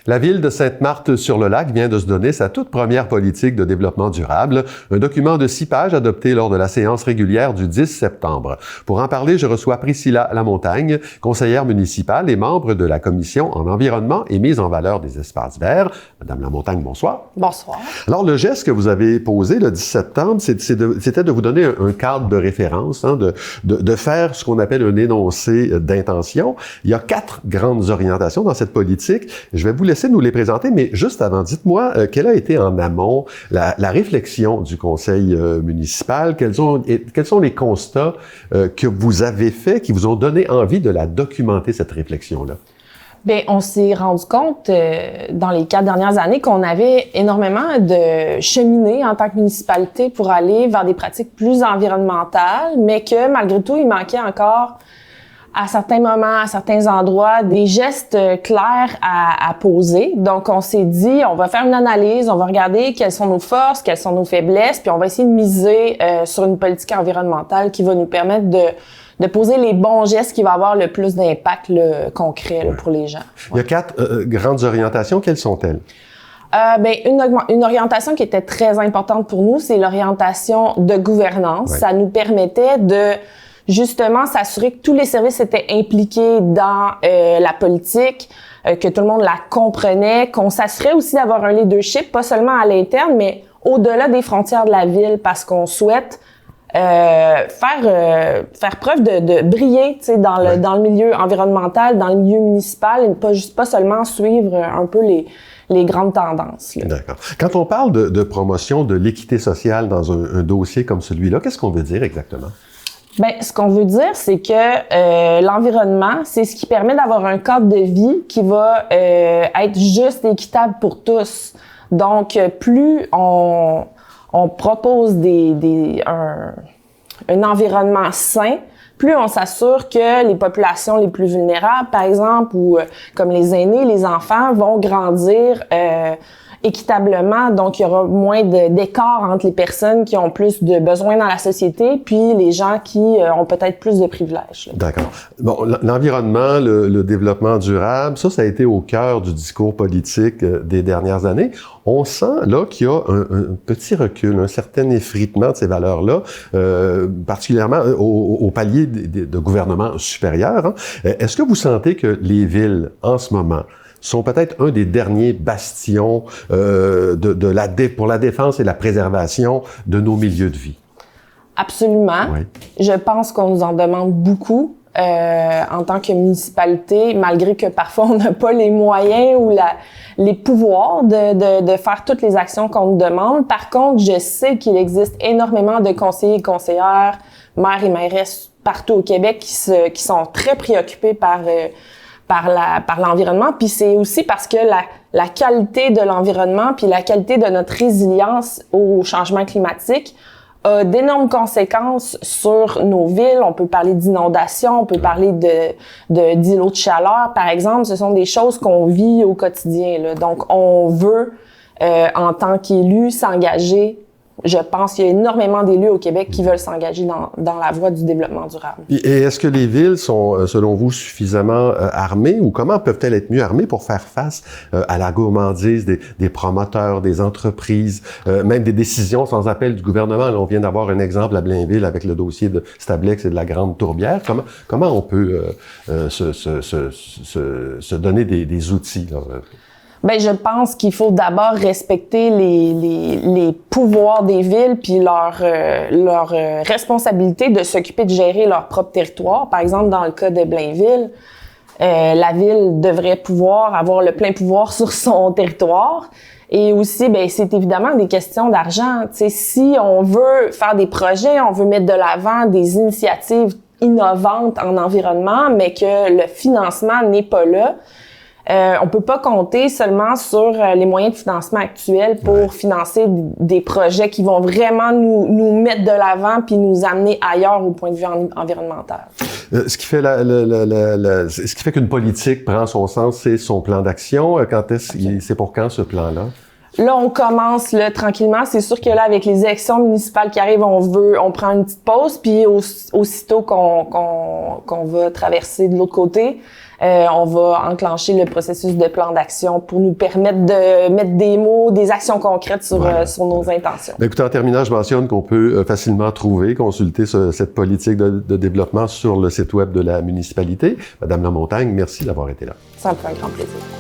La ville de Sainte-Marthe-sur-le-Lac vient de se donner sa toute première politique de développement durable, un document de 6 pages adopté lors de la séance régulière du 10 septembre. Pour en parler, je reçois Priscilla Lamontagne, conseillère municipale et membre de la commission en environnement et mise en valeur des espaces verts. Madame Lamontagne, bonsoir. Bonsoir. Alors, le geste que vous avez posé le 10 septembre, c'était de vous donner un cadre de référence, de faire ce qu'on appelle un énoncé d'intention. Il y a 4 grandes orientations dans cette politique. Je vais vous laisser nous les présenter, mais juste avant, dites-moi, quelle a été en amont la réflexion du conseil municipal? Quels sont les constats que vous avez faits qui vous ont donné envie de la documenter, cette réflexion-là? Bien, on s'est rendu compte dans les 4 dernières années qu'on avait énormément de cheminées en tant que municipalité pour aller vers des pratiques plus environnementales, mais que malgré tout, il manquait encore à certains moments, à certains endroits, des gestes clairs à poser. Donc, on s'est dit, on va faire une analyse, on va regarder quelles sont nos forces, quelles sont nos faiblesses, puis on va essayer de miser sur une politique environnementale qui va nous permettre de poser les bons gestes qui vont avoir le plus d'impact concret pour les gens. Il y a 4 grandes orientations. Quelles sont-elles? Une orientation qui était très importante pour nous, c'est l'orientation de gouvernance. Ouais. Ça nous permettait de justement s'assurer que tous les services étaient impliqués dans la politique, que tout le monde la comprenait, qu'on s'assurait aussi d'avoir un leadership, pas seulement à l'interne, mais au-delà des frontières de la ville, parce qu'on souhaite faire preuve de briller, tu sais, dans le milieu environnemental, dans le milieu municipal, et pas seulement suivre un peu les grandes tendances. Là. D'accord. Quand on parle de promotion de l'équité sociale dans un dossier comme celui-là, qu'est-ce qu'on veut dire exactement? Ben, ce qu'on veut dire, c'est que l'environnement, c'est ce qui permet d'avoir un cadre de vie qui va être juste et équitable pour tous. Donc, plus on propose un environnement sain, plus on s'assure que les populations les plus vulnérables, par exemple, ou comme les aînés, les enfants, vont grandir équitablement. Donc, il y aura moins d'écart entre les personnes qui ont plus de besoins dans la société puis les gens qui ont peut-être plus de privilèges. Là. D'accord. Bon, l'environnement, le développement durable, ça a été au cœur du discours politique des dernières années. On sent là qu'il y a un petit recul, un certain effritement de ces valeurs-là, particulièrement au palier de gouvernement supérieur. Hein. Est-ce que vous sentez que les villes, en ce moment, sont peut-être un des derniers bastions pour la défense et la préservation de nos milieux de vie? Absolument. Oui. Je pense qu'on nous en demande beaucoup en tant que municipalité, malgré que parfois on n'a pas les moyens ou les pouvoirs de faire toutes les actions qu'on nous demande. Par contre, je sais qu'il existe énormément de conseillers et conseillères, maires et mairesses partout au Québec qui sont très préoccupés par l'environnement, puis c'est aussi parce que la qualité de l'environnement puis la qualité de notre résilience au changement climatique a d'énormes conséquences sur nos villes. On peut parler d'inondations, on peut parler d'îlots de chaleur, par exemple. Ce sont des choses qu'on vit au quotidien, là. Donc, on veut, en tant qu'élu, s'engager. Je pense qu'il y a énormément d'élus au Québec qui veulent s'engager dans la voie du développement durable. Et est-ce que les villes sont, selon vous, suffisamment armées ou comment peuvent-elles être mieux armées pour faire face à la gourmandise des promoteurs, des entreprises, même des décisions sans appel du gouvernement? Là, on vient d'avoir un exemple à Blainville avec le dossier de Stablex et de la Grande Tourbière. Comment on peut se donner des outils, là? Ben, je pense qu'il faut d'abord respecter les pouvoirs des villes puis leur responsabilité de s'occuper de gérer leur propre territoire. Par exemple, dans le cas de Blainville, la ville devrait pouvoir avoir le plein pouvoir sur son territoire. Et aussi, ben, c'est évidemment des questions d'argent. Tu sais, si on veut faire des projets, on veut mettre de l'avant des initiatives innovantes en environnement, mais que le financement n'est pas là, on peut pas compter seulement sur les moyens de financement actuels pour financer des projets qui vont vraiment nous mettre de l'avant puis nous amener ailleurs au point de vue environnemental. Ce qui fait qu'une politique prend son sens, c'est son plan d'action. C'est pour quand ce plan-là? Là, on commence là tranquillement. C'est sûr que là, avec les élections municipales qui arrivent, on prend une petite pause, puis aussitôt qu'on va traverser de l'autre côté, On va enclencher le processus de plan d'action pour nous permettre de mettre des mots, des actions concrètes sur nos intentions. Écoutez, en terminant, je mentionne qu'on peut facilement consulter cette politique de développement sur le site web de la municipalité. Madame Lamontagne, merci d'avoir été là. Ça me fait un grand plaisir.